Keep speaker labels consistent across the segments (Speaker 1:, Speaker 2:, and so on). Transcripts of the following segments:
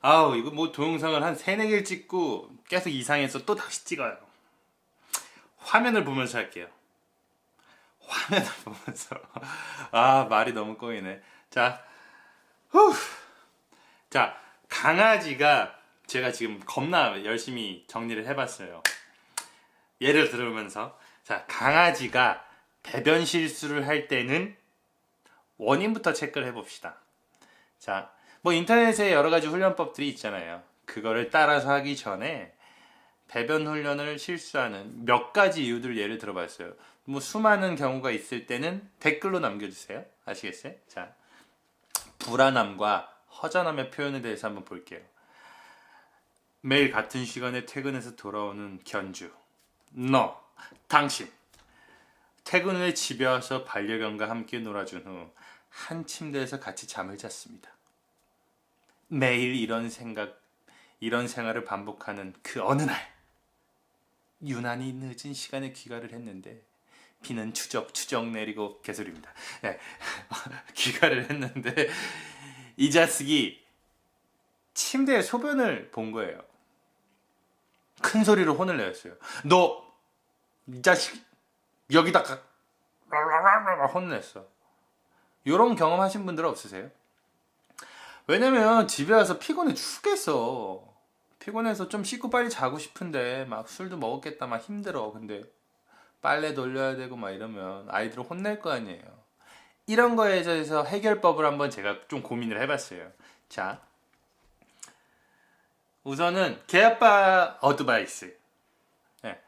Speaker 1: 아우, 이거 뭐 동영상을 한 3-4개를 찍고 계속 이상해서 또 다시 찍어요. 화면을 보면서 할게요. 화면을 보면서. 아, 말이 너무 꼬이네. 자, 후. 자, 강아지가 제가 지금 겁나 열심히 정리를 해봤어요. 예를 들으면서. 자, 강아지가 배변 실수를 할 때는 원인부터 체크를 해봅시다. 자, 뭐 인터넷에 여러 가지 훈련법들이 있잖아요. 그거를 따라서 하기 전에 배변 훈련을 실수하는 몇 가지 이유들 예를 들어봤어요. 뭐 수많은 경우가 있을 때는 댓글로 남겨주세요. 아시겠어요? 자, 불안함과 허전함의 표현에 대해서 한번 볼게요. 매일 같은 시간에 퇴근해서 돌아오는 견주. 너, 당신. 퇴근 후에 집에 와서 반려견과 함께 놀아준 후 한 침대에서 같이 잠을 잤습니다. 매일 이런 생활을 반복하는 그 어느 날, 유난히 늦은 시간에 귀가를 했는데 비는 추적추적 내리고 개소리입니다. 네. 귀가를 했는데 이 자식이 침대에 소변을 본 거예요. 큰 소리로 혼을 내었어요. 너 이 자식 여기다 혼냈어. 이런 경험 하신 분들 없으세요? 왜냐면 집에 와서 피곤해 죽겠어. 피곤해서 좀 씻고 빨리 자고 싶은데 막 술도 먹었겠다 막 힘들어. 근데 빨래 돌려야 되고 막 이러면 아이들을 혼낼 거 아니에요. 이런 거에 대해서 해결법을 한번 제가 좀 고민을 해봤어요. 자, 우선은 개아빠 어드바이스. 네.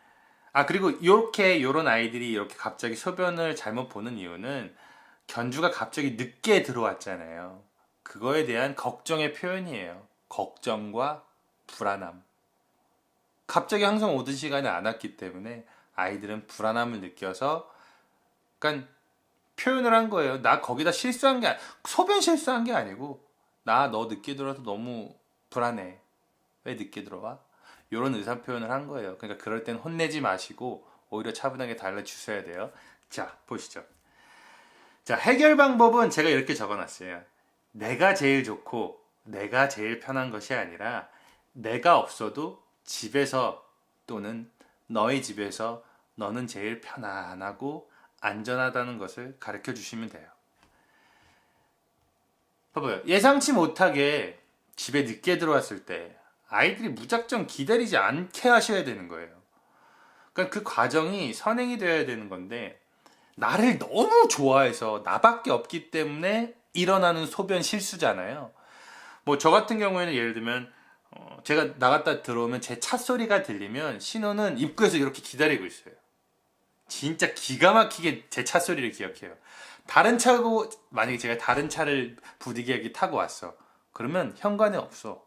Speaker 1: 아, 그리고 요런 아이들이 이렇게 갑자기 소변을 잘못 보는 이유는 견주가 갑자기 늦게 들어왔잖아요. 그거에 대한 걱정의 표현이에요. 걱정과 불안함. 갑자기 항상 오던 시간에 안 왔기 때문에 아이들은 불안함을 느껴서 약간 표현을 한 거예요. 나 거기다 실수한 게 소변 실수한 게 아니고 나 너 늦게 들어와서 너무 불안해. 왜 늦게 들어와? 이런 의사 표현을 한 거예요. 그러니까 그럴 땐 혼내지 마시고 오히려 차분하게 달래주셔야 돼요. 자, 보시죠. 자, 해결 방법은 제가 이렇게 적어놨어요. 내가 제일 좋고 내가 제일 편한 것이 아니라 내가 없어도 집에서 또는 너의 집에서 너는 제일 편안하고 안전하다는 것을 가르쳐 주시면 돼요. 봐봐요. 예상치 못하게 집에 늦게 들어왔을 때 아이들이 무작정 기다리지 않게 하셔야 되는 거예요. 그러니까 그 과정이 선행이 되어야 되는 건데 나를 너무 좋아해서 나밖에 없기 때문에 일어나는 소변 실수잖아요. 뭐 저 같은 경우에는 예를 들면 제가 나갔다 들어오면 제 차 소리가 들리면 신호는 입구에서 이렇게 기다리고 있어요. 진짜 기가 막히게 제 차 소리를 기억해요. 다른 차고 만약에 제가 다른 차를 부득이하게 타고 왔어. 그러면 현관에 없어.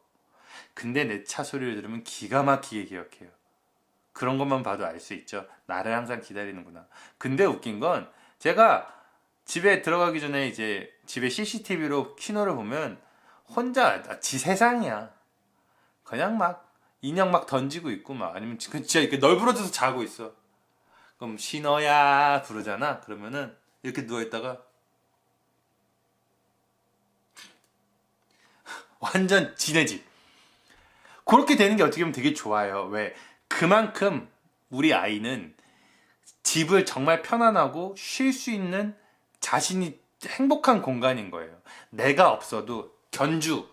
Speaker 1: 근데 내 차 소리를 들으면 기가 막히게 기억해요. 그런 것만 봐도 알 수 있죠. 나를 항상 기다리는구나. 근데 웃긴 건 제가 집에 들어가기 전에 이제 집에 CCTV로 신호를 보면 혼자 지 세상이야. 그냥 막 인형 막 던지고 있고 막 아니면 진짜 이렇게 널브러져서 자고 있어. 그럼 신호야 부르잖아. 그러면은 이렇게 누워 있다가 완전 지네 집. 그렇게 되는 게 어떻게 보면 되게 좋아요. 왜? 그만큼 우리 아이는 집을 정말 편안하고 쉴 수 있는 자신이 행복한 공간인 거예요. 내가 없어도 견주인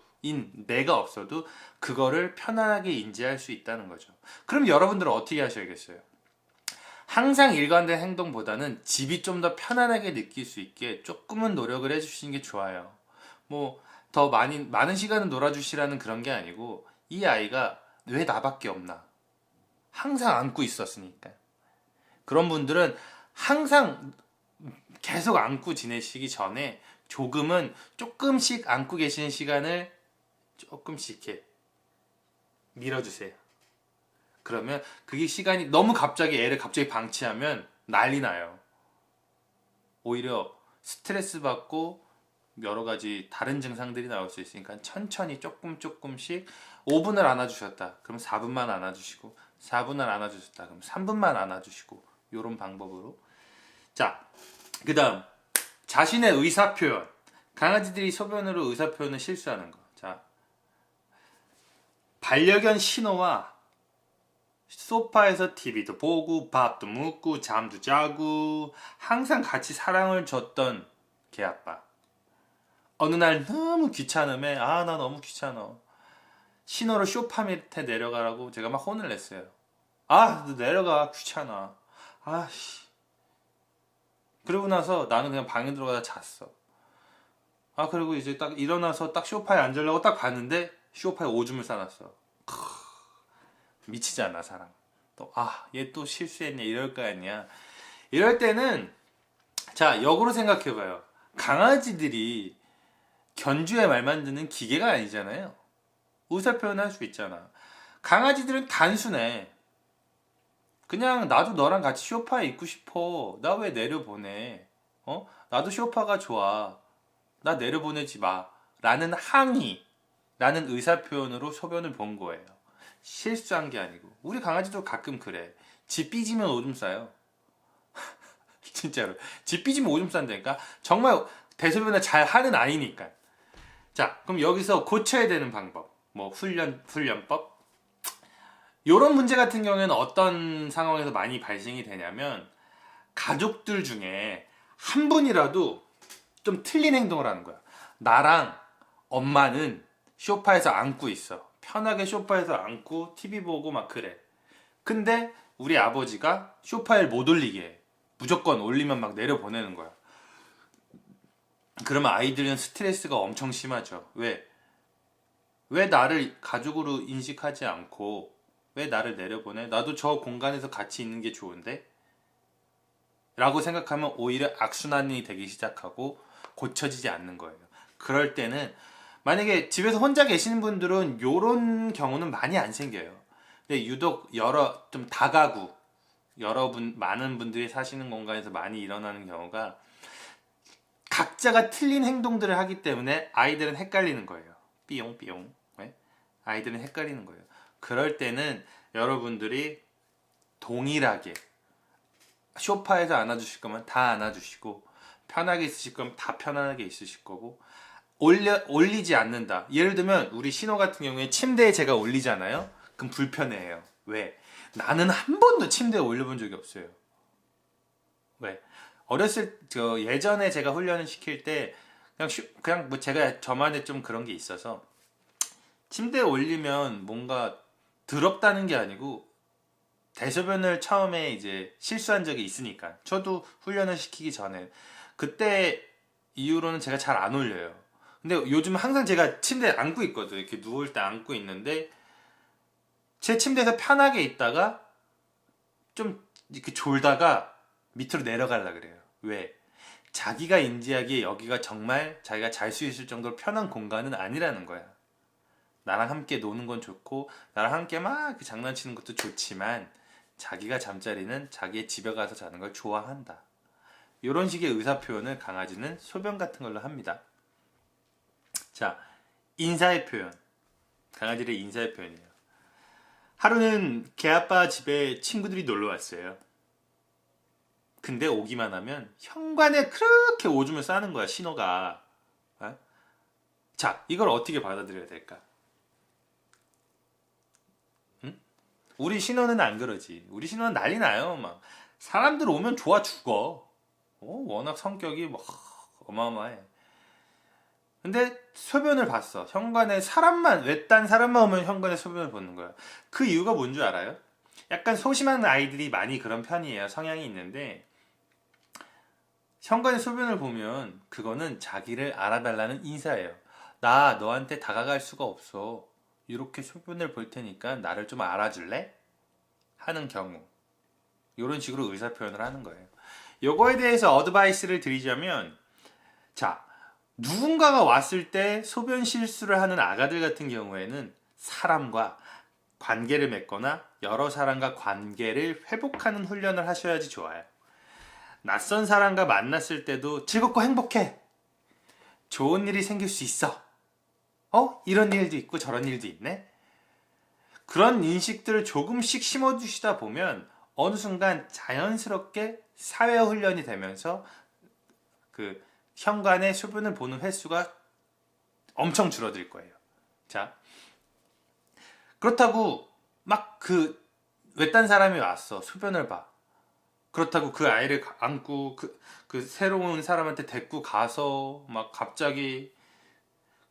Speaker 1: 내가 없어도 그거를 편안하게 인지할 수 있다는 거죠. 그럼 여러분들은 어떻게 하셔야겠어요? 항상 일관된 행동보다는 집이 좀 더 편안하게 느낄 수 있게 조금은 노력을 해주시는 게 좋아요. 뭐 더 많은 시간을 놀아주시라는 그런 게 아니고 이 아이가 왜 나밖에 없나? 항상 안고 있었으니까. 그런 분들은 항상 계속 안고 지내시기 전에 조금씩 안고 계시는 시간을 조금씩 이렇게 밀어주세요. 그러면 그게 시간이 너무 갑자기 애를 갑자기 방치하면 난리 나요. 오히려 스트레스 받고 여러 가지 다른 증상들이 나올 수 있으니까 천천히 조금씩 5분을 안아주셨다. 그럼 4분만 안아주시고 4분을 안아주셨다. 그럼 3분만 안아주시고 이런 방법으로. 자, 그 다음 자신의 의사표현. 강아지들이 소변으로 의사표현을 실수하는 거. 자, 반려견 신호와 소파에서 TV도 보고 밥도 먹고 잠도 자고 항상 같이 사랑을 줬던 개아빠. 어느 날 너무 귀찮음에 나 너무 귀찮아. 신호로 소파 밑에 내려가라고 제가 막 혼을 냈어요. 너 내려가 귀찮아. 씨. 그러고 나서 나는 그냥 방에 들어가다 잤어. 그리고 이제 딱 일어나서 딱 소파에 앉으려고 딱 봤는데 소파에 오줌을 싸놨어. 미치잖아 사람. 또 얘 또 실수했냐 이럴 거 아니야. 이럴 때는 자 역으로 생각해봐요. 강아지들이 견주의 말만 듣는 기계가 아니잖아요. 의사표현할 수 있잖아. 강아지들은 단순해. 그냥 나도 너랑 같이 소파에 있고 싶어. 나 왜 내려보내? 나도 소파가 좋아. 나 내려보내지 마. 라는 항의, 라는 의사표현으로 소변을 본 거예요. 실수한 게 아니고. 우리 강아지도 가끔 그래. 지 삐지면 오줌 싸요. 진짜로. 지 삐지면 오줌 싼다니까. 정말 대소변을 잘 하는 아이니까. 자, 그럼 여기서 고쳐야 되는 방법. 뭐 훈련법. 요런 문제 같은 경우에는 어떤 상황에서 많이 발생이 되냐면 가족들 중에 한 분이라도 좀 틀린 행동을 하는 거야. 나랑 엄마는 소파에서 앉고 있어. 편하게 소파에서 앉고 TV 보고 막 그래. 근데 우리 아버지가 소파에 못 올리게 해. 무조건 올리면 막 내려보내는 거야. 그러면 아이들은 스트레스가 엄청 심하죠. 왜 나를 가족으로 인식하지 않고 왜 나를 내려보내? 나도 저 공간에서 같이 있는 게 좋은데? 라고 생각하면 오히려 악순환이 되기 시작하고 고쳐지지 않는 거예요. 그럴 때는 만약에 집에서 혼자 계시는 분들은 이런 경우는 많이 안 생겨요. 근데 유독 좀 다가구 많은 분들이 사시는 공간에서 많이 일어나는 경우가 각자가 틀린 행동들을 하기 때문에 아이들은 헷갈리는 거예요. 삐용삐용. 네? 아이들은 헷갈리는 거예요. 그럴 때는 여러분들이 동일하게 소파에서 안아주실 거면 다 안아주시고 편하게 있으실 거면 다 편안하게 있으실 거고 올리지 않는다. 예를 들면 우리 신호 같은 경우에 침대에 제가 올리잖아요. 그럼 불편해해요. 왜? 나는 한 번도 침대에 올려본 적이 없어요. 왜? 예전에 제가 훈련을 시킬 때 그냥 뭐 제가 저만의 좀 그런 게 있어서 침대에 올리면 뭔가 더럽다는 게 아니고 대소변을 처음에 이제 실수한 적이 있으니까 저도 훈련을 시키기 전에 그때 이후로는 제가 잘 안 올려요. 근데 요즘 항상 제가 침대에 앉고 있거든요. 이렇게 누울 때 앉고 있는데 제 침대에서 편하게 있다가 좀 이렇게 졸다가 밑으로 내려가려고 그래요. 왜? 자기가 인지하기에 여기가 정말 자기가 잘 수 있을 정도로 편한 공간은 아니라는 거야. 나랑 함께 노는 건 좋고 나랑 함께 막 장난치는 것도 좋지만 자기가 잠자리는 자기의 집에 가서 자는 걸 좋아한다. 이런 식의 의사표현을 강아지는 소변 같은 걸로 합니다. 자, 인사의 표현. 강아지의 인사의 표현이에요. 하루는 개아빠 집에 친구들이 놀러 왔어요. 근데 오기만 하면 현관에 그렇게 오줌을 싸는 거야, 신호가. 자, 이걸 어떻게 받아들여야 될까? 우리 신호는 안 그러지. 우리 신호는 난리 나요. 막 사람들 오면 좋아 죽어. 워낙 성격이 막 어마어마해. 근데 소변을 봤어. 현관에 외딴 사람만 오면 현관에 소변을 보는 거야. 그 이유가 뭔 줄 알아요? 약간 소심한 아이들이 많이 그런 편이에요. 성향이 있는데 현관에 소변을 보면 그거는 자기를 알아달라는 인사예요. 나 너한테 다가갈 수가 없어. 이렇게 소변을 볼 테니까 나를 좀 알아줄래? 하는 경우. 이런 식으로 의사표현을 하는 거예요. 요거에 대해서 어드바이스를 드리자면 자, 누군가가 왔을 때 소변 실수를 하는 아가들 같은 경우에는 사람과 관계를 맺거나 여러 사람과 관계를 회복하는 훈련을 하셔야지 좋아요. 낯선 사람과 만났을 때도 즐겁고 행복해. 좋은 일이 생길 수 있어. 이런 일도 있고 저런 일도 있네. 그런 인식들을 조금씩 심어주시다 보면 어느 순간 자연스럽게 사회 훈련이 되면서 그 현관에 소변을 보는 횟수가 엄청 줄어들 거예요. 자, 그렇다고 막 그 외딴 사람이 왔어. 소변을 봐. 그렇다고 그 아이를 안고 그 새로운 사람한테 데리고 가서 막 갑자기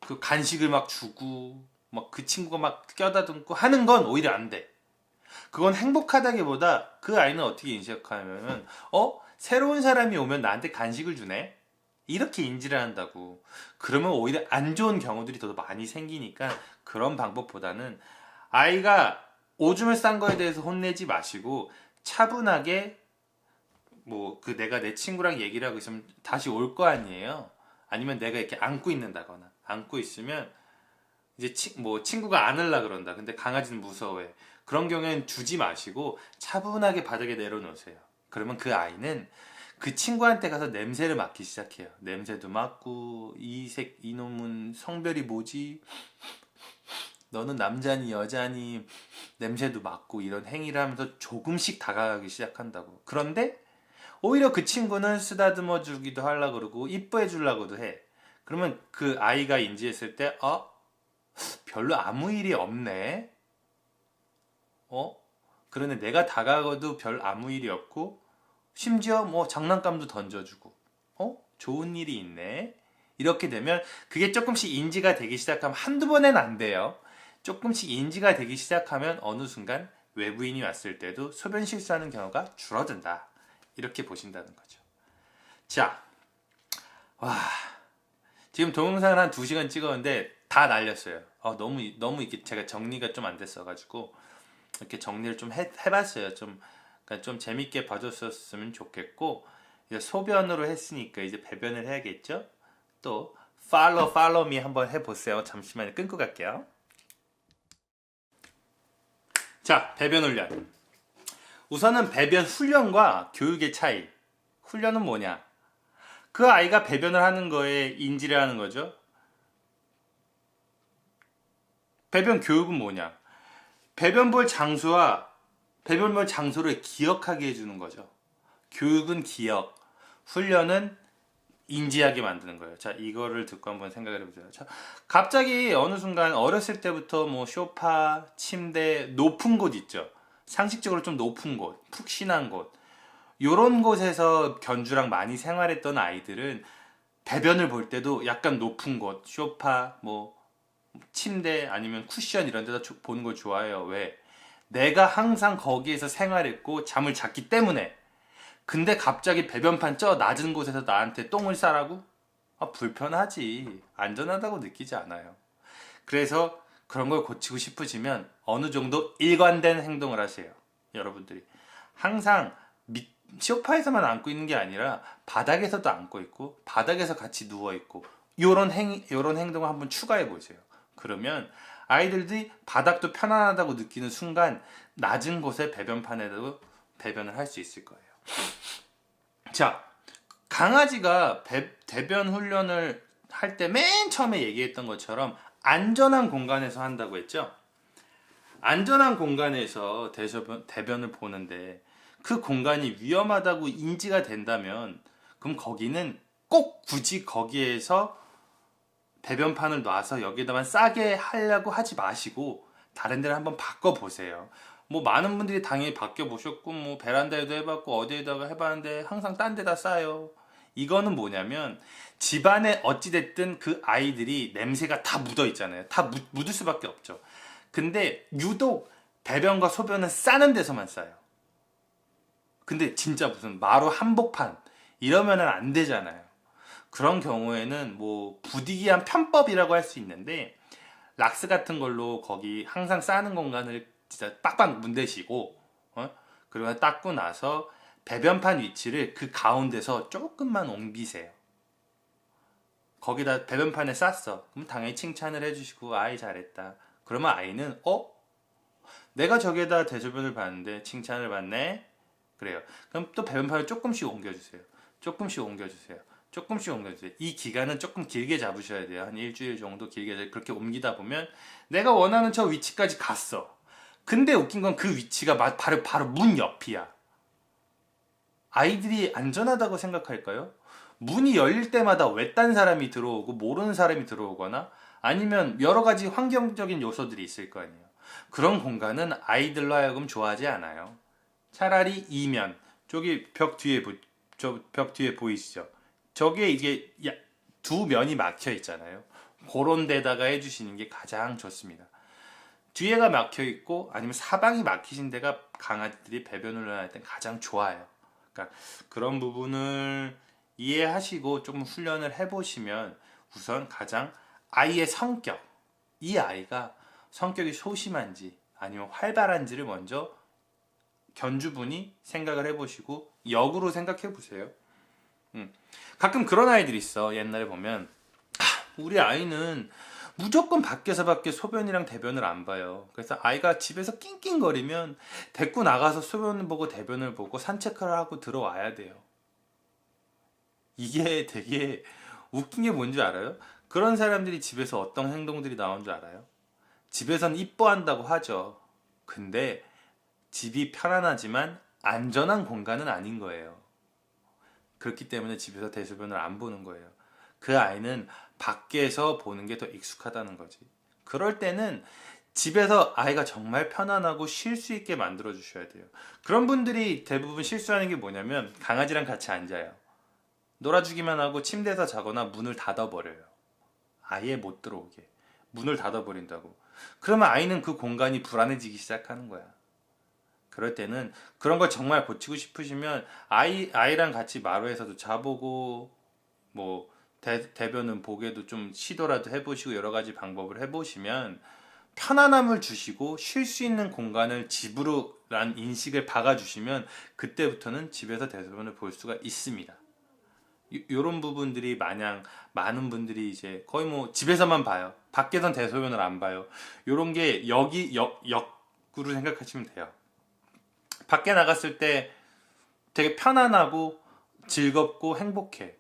Speaker 1: 그 간식을 막 주고 막 그 친구가 막 껴다듬고 하는 건 오히려 안 돼. 그건 행복하다기보다 그 아이는 어떻게 인식하냐면 새로운 사람이 오면 나한테 간식을 주네? 이렇게 인지를 한다고. 그러면 오히려 안 좋은 경우들이 더 많이 생기니까 그런 방법보다는 아이가 오줌을 싼 거에 대해서 혼내지 마시고 차분하게 뭐 그 내가 내 친구랑 얘기를 하고 있으면 다시 올 거 아니에요. 아니면 내가 이렇게 안고 있는다거나 안고 있으면 이제 뭐 친구가 안으려 그런다. 근데 강아지는 무서워해. 그런 경우에는 주지 마시고 차분하게 바닥에 내려놓으세요. 그러면 그 아이는 그 친구한테 가서 냄새를 맡기 시작해요. 냄새도 맡고 이놈은 성별이 뭐지? 너는 남자니 여자니 냄새도 맡고 이런 행위를 하면서 조금씩 다가가기 시작한다고. 그런데 오히려 그 친구는 쓰다듬어 주기도 하려고 그러고 이뻐해 주려고도 해. 그러면 그 아이가 인지했을 때 별로 아무 일이 없네. 그러네. 내가 다가가도 별 아무 일이 없고 심지어 뭐 장난감도 던져주고 좋은 일이 있네. 이렇게 되면 그게 조금씩 인지가 되기 시작하면 한두 번엔 안 돼요. 조금씩 인지가 되기 시작하면 어느 순간 외부인이 왔을 때도 소변 실수하는 경우가 줄어든다. 이렇게 보신다는 거죠. 자, 와, 지금 동영상을 한 2시간 찍었는데 다 날렸어요. 너무 이렇게 제가 정리가 좀 안 됐어가지고 이렇게 정리를 좀 해봤어요. 그러니까 좀 재밌게 봐줬었으면 좋겠고, 이제 소변으로 했으니까 이제 배변을 해야겠죠? 또 follow me 한번 해보세요. 잠시만요. 끊고 갈게요. 자, 배변 훈련. 우선은 배변 훈련과 교육의 차이. 훈련은 뭐냐? 그 아이가 배변을 하는 거에 인지를 하는 거죠. 배변 교육은 뭐냐? 배변 볼 장소와 배변 볼 장소를 기억하게 해주는 거죠. 교육은 기억, 훈련은 인지하게 만드는 거예요. 자, 이거를 듣고 한번 생각을 해보세요. 자, 갑자기 어느 순간 어렸을 때부터 뭐 소파, 침대, 높은 곳 있죠. 상식적으로 좀 높은 곳, 푹신한 곳, 요런 곳에서 견주랑 많이 생활했던 아이들은 배변을 볼 때도 약간 높은 곳, 소파, 뭐 침대 아니면 쿠션 이런 데다 보는 걸 좋아해요. 왜? 내가 항상 거기에서 생활했고 잠을 잤기 때문에. 근데 갑자기 배변판 저 낮은 곳에서 나한테 똥을 싸라고? 불편하지. 안전하다고 느끼지 않아요. 그래서 그런 걸 고치고 싶으시면 어느 정도 일관된 행동을 하세요. 여러분들이 항상 소파에서만 앉고 있는 게 아니라 바닥에서도 앉고 있고 바닥에서 같이 누워 있고 요런 행동을 한번 추가해 보세요. 그러면 아이들이 바닥도 편안하다고 느끼는 순간 낮은 곳에 배변판에도 배변을 할 수 있을 거예요. 자, 강아지가 대변 훈련을 할 때 맨 처음에 얘기했던 것처럼 안전한 공간에서 한다고 했죠. 안전한 공간에서 대변을 보는데 그 공간이 위험하다고 인지가 된다면 그럼 거기는 꼭 굳이 거기에서 배변판을 놔서 여기다만 싸게 하려고 하지 마시고 다른 데를 한번 바꿔보세요. 뭐 많은 분들이 당연히 바뀌어보셨고 뭐 베란다에도 해봤고 어디에다가 해봤는데 항상 딴 데다 싸요. 이거는 뭐냐면 집안에 어찌됐든 그 아이들이 냄새가 다 묻어 있잖아요. 다 묻을 수밖에 없죠. 근데 유독 배변과 소변은 싸는 데서만 싸요. 근데 진짜 무슨 마루 한복판 이러면은 안 되잖아요. 그런 경우에는 뭐 부득이한 편법이라고 할 수 있는데 락스 같은 걸로 거기 항상 싸는 공간을 진짜 빡빡 문대시고 그리고 닦고 나서 배변판 위치를 그 가운데서 조금만 옮기세요. 거기다 배변판에 쌌어. 그럼 당연히 칭찬을 해주시고 아이 잘했다. 그러면 아이는 내가 저기에다 대소변을 봤는데 칭찬을 받네. 그래요. 그럼 또 배변판을 조금씩 옮겨주세요. 조금씩 옮겨주세요. 조금씩 옮겨주세요. 이 기간은 조금 길게 잡으셔야 돼요. 한 일주일 정도 길게 그렇게 옮기다 보면 내가 원하는 저 위치까지 갔어. 근데 웃긴 건 그 위치가 바로 문 옆이야. 아이들이 안전하다고 생각할까요? 문이 열릴 때마다 외딴 사람이 들어오고 모르는 사람이 들어오거나 아니면 여러 가지 환경적인 요소들이 있을 거 아니에요. 그런 공간은 아이들로 하여금 좋아하지 않아요. 차라리 이면, 저기 저 벽 뒤에 보이시죠? 저게 이게 두 면이 막혀 있잖아요. 그런 데다가 해주시는 게 가장 좋습니다. 뒤에가 막혀 있고 아니면 사방이 막히신 데가 강아지들이 배변을 할 때 가장 좋아요. 그러니까 그런 부분을 이해하시고 좀 훈련을 해보시면 우선 가장 아이의 성격, 이 아이가 성격이 소심한지 아니면 활발한지를 먼저 견주분이 생각을 해보시고 역으로 생각해 보세요. 가끔 그런 아이들이 있어. 옛날에 보면 우리 아이는 무조건 밖에 소변이랑 대변을 안 봐요. 그래서 아이가 집에서 낑낑거리면 데리고 나가서 소변을 보고 대변을 보고 산책을 하고 들어와야 돼요. 이게 되게 웃긴 게 뭔지 알아요? 그런 사람들이 집에서 어떤 행동들이 나온 줄 알아요? 집에선 이뻐한다고 하죠. 근데 집이 편안하지만 안전한 공간은 아닌 거예요. 그렇기 때문에 집에서 대소변을 안 보는 거예요. 그 아이는 밖에서 보는 게 더 익숙하다는 거지. 그럴 때는 집에서 아이가 정말 편안하고 쉴 수 있게 만들어 주셔야 돼요. 그런 분들이 대부분 실수하는 게 뭐냐면 강아지랑 같이 앉아요. 놀아주기만 하고 침대에서 자거나 문을 닫아버려요. 아예 못 들어오게. 문을 닫아버린다고. 그러면 아이는 그 공간이 불안해지기 시작하는 거야. 그럴 때는 그런 걸 정말 고치고 싶으시면 아이랑 같이 마루에서도 자보고 뭐 대변은 보게도 좀 시도라도 해보시고 여러 가지 방법을 해보시면 편안함을 주시고 쉴 수 있는 공간을 집으로란 인식을 박아주시면 그때부터는 집에서 대소변을 볼 수가 있습니다. 이런 부분들이 마냥 많은 분들이 이제 거의 뭐 집에서만 봐요. 밖에선 대소변을 안 봐요. 이런 게 역으로 생각하시면 돼요. 밖에 나갔을 때 되게 편안하고 즐겁고 행복해.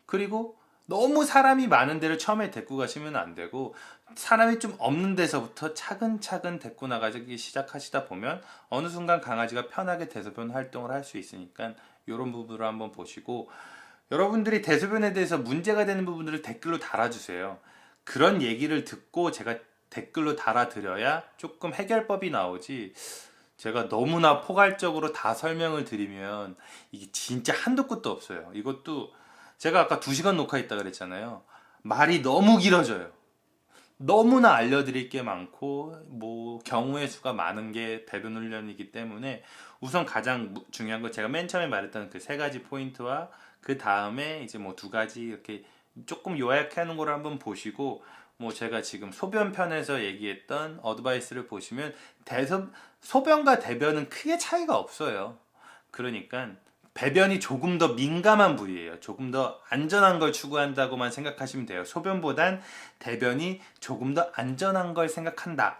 Speaker 1: 그리고 너무 사람이 많은 데를 처음에 데리고 가시면 안 되고 사람이 좀 없는 데서부터 차근차근 데리고 나가기 시작하시다 보면 어느 순간 강아지가 편하게 대소변 활동을 할 수 있으니까 이런 부분을 한번 보시고 여러분들이 대소변에 대해서 문제가 되는 부분들을 댓글로 달아주세요. 그런 얘기를 듣고 제가 댓글로 달아드려야 조금 해결법이 나오지 제가 너무나 포괄적으로 다 설명을 드리면 이게 진짜 한도 끝도 없어요. 이것도 제가 아까 2시간 녹화했다 그랬잖아요. 말이 너무 길어져요. 너무나 알려드릴 게 많고 뭐 경우의 수가 많은 게 배변 훈련이기 때문에 우선 가장 중요한 건 제가 맨 처음에 말했던 그 3가지 포인트와 그 다음에 이제 뭐 2가지 이렇게 조금 요약하는 걸 한번 보시고 뭐 제가 지금 소변 편에서 얘기했던 어드바이스를 보시면 소변과 대변은 크게 차이가 없어요. 그러니까 배변이 조금 더 민감한 부위예요. 조금 더 안전한 걸 추구한다고만 생각하시면 돼요. 소변보단 대변이 조금 더 안전한 걸 생각한다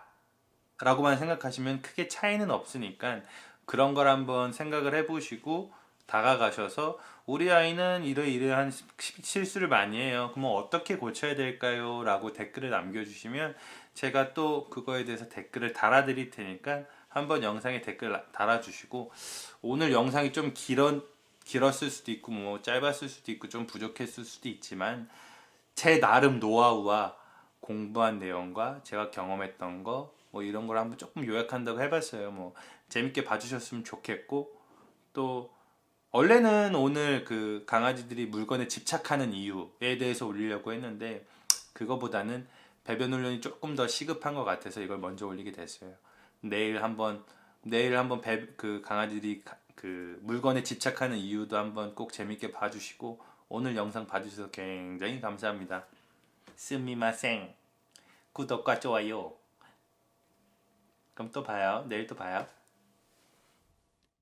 Speaker 1: 라고만 생각하시면 크게 차이는 없으니까 그런 걸 한번 생각을 해보시고 다가가셔서 우리 아이는 이러이러한 실수를 많이 해요. 그럼 어떻게 고쳐야 될까요? 라고 댓글을 남겨주시면 제가 또 그거에 대해서 댓글을 달아드릴 테니까 한번 영상에 댓글 달아주시고 오늘 영상이 좀 길었을 수도 있고 뭐 짧았을 수도 있고 좀 부족했을 수도 있지만 제 나름 노하우와 공부한 내용과 제가 경험했던 거 뭐 이런 걸 한번 조금 요약한다고 해봤어요. 뭐 재밌게 봐주셨으면 좋겠고 또 원래는 오늘 그 강아지들이 물건에 집착하는 이유에 대해서 올리려고 했는데 그거보다는 배변 훈련이 조금 더 시급한 것 같아서 이걸 먼저 올리게 됐어요. 내일 한번 그 강아지들이 그 물건에 집착하는 이유도 한번 꼭 재밌게 봐주시고 오늘 영상 봐주셔서 굉장히 감사합니다. 스미마생 구독과 좋아요. 그럼 또 봐요. 내일 또 봐요.